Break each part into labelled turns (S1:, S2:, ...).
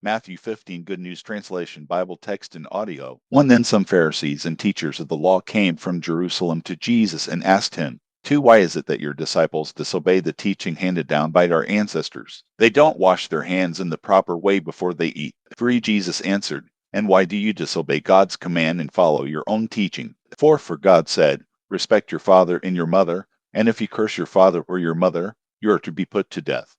S1: Matthew 15 Good News Translation, Bible text and audio. 1 Then some Pharisees and teachers of the law came from Jerusalem to Jesus and asked him, 2 Why is it that your disciples disobey the teaching handed down by our ancestors? They don't wash their hands in the proper way before they eat. 3 Jesus answered, And why do you disobey God's command and follow your own teaching? 4 For God said, Respect your father and your mother, and if you curse your father or your mother, you are to be put to death.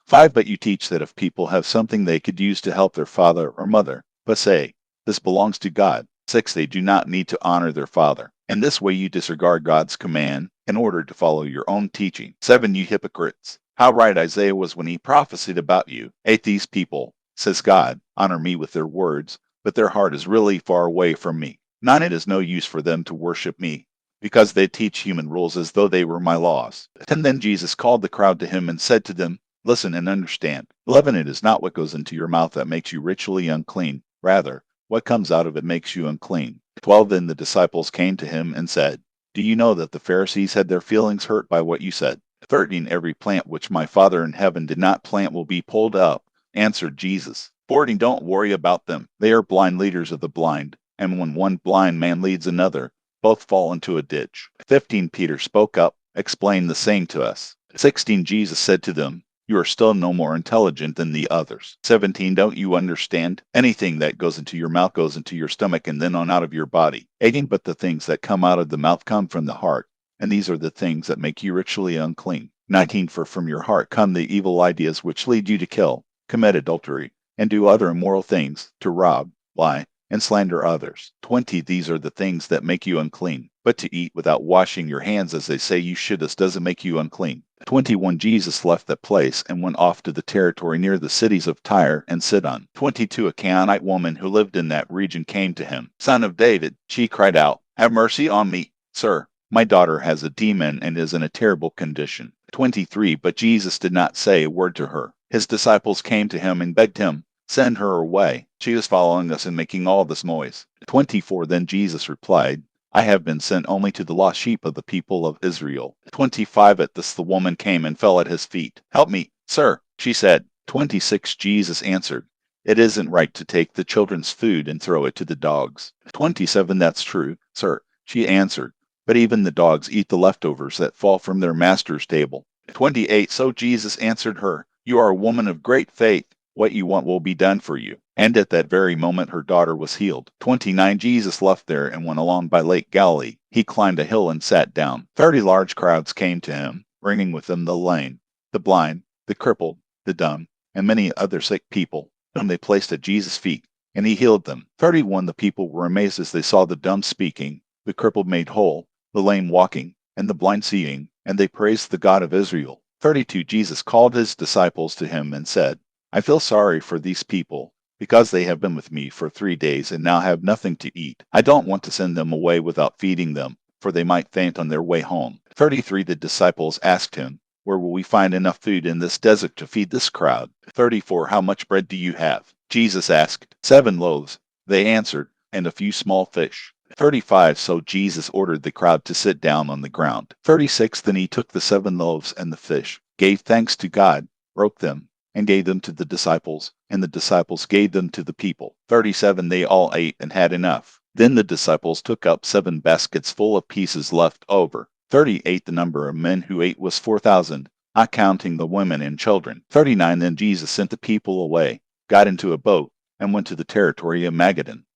S1: 5 But you teach that if people have something they could use to help their father or mother, but say, This belongs to God. 6 They do not need to honor their father. In this way you disregard God's command in order to follow your own teaching. 7 You hypocrites! How right Isaiah was when he prophesied about you. 8 These people, says God, honor me with their words, but their heart is really far away from me. 9 It is no use for them to worship me, because they teach human rules as though they were my laws. 10 Then Jesus called the crowd to him and said to them, Listen and understand. 11 It is not what goes into your mouth that makes you ritually unclean. Rather, what comes out of it makes you unclean. 12 Then the disciples came to him and said, Do you know that the Pharisees had their feelings hurt by what you said? 13 Every plant which my Father in heaven did not plant will be pulled up, answered Jesus. 14 Don't worry about them. They are blind leaders of the blind, and when one blind man leads another, both fall into a ditch. 15 Peter spoke up, explained the saying to us. 16 Jesus said to them, You are still no more intelligent than the others. 17 Don't you understand? Anything that goes into your mouth goes into your stomach and then on out of your body. 18 But the things that come out of the mouth come from the heart, and these are the things that make you ritually unclean. 19 For from your heart come the evil ideas which lead you to kill, commit adultery, and do other immoral things, to rob, lie, and slander others. 20 These are the things that make you unclean. But to eat without washing your hands as they say you should, this doesn't make you unclean. 21 Jesus left that place and went off to the territory near the cities of Tyre and Sidon. 22 A Canaanite woman who lived in that region came to him. Son of David, she cried out, Have mercy on me, sir. My daughter has a demon and is in a terrible condition. 23 But Jesus did not say a word to her. His disciples came to him and begged him, Send her away. She is following us and making all this noise. 24 Then Jesus replied, I have been sent only to the lost sheep of the people of Israel. 25 At this the woman came and fell at his feet. Help me, sir, she said. 26 Jesus answered, It isn't right to take the children's food and throw it to the dogs. 27 That's true, sir, she answered, but even the dogs eat the leftovers that fall from their master's table. 28 So Jesus answered her, You are a woman of great faith. What you want will be done for you. And at that very moment her daughter was healed. 29 Jesus left there and went along by Lake Galilee. He climbed a hill and sat down. 30 large crowds came to him, bringing with them the lame, the blind, the crippled, the dumb, and many other sick people, whom they placed at Jesus' feet, and he healed them. 31 The people were amazed as they saw the dumb speaking, the crippled made whole, the lame walking, and the blind seeing, and they praised the God of Israel. 32 Jesus called his disciples to him and said, I feel sorry for these people, because they have been with me for 3 days and now have nothing to eat. I don't want to send them away without feeding them, for they might faint on their way home. 33 The disciples asked him, Where will we find enough food in this desert to feed this crowd? 34 How much bread do you have? Jesus asked. 7 loaves, they answered, and a few small fish. 35 So Jesus ordered the crowd to sit down on the ground. 36 Then he took the 7 loaves and the fish, gave thanks to God, broke them, and gave them to the disciples, and the disciples gave them to the people. 37 They all ate and had enough. Then the disciples took up 7 baskets full of pieces left over. 38 The number of men who ate was 4,000, not counting the women and children. 39 Then Jesus sent the people away, got into a boat, and went to the territory of Magadan.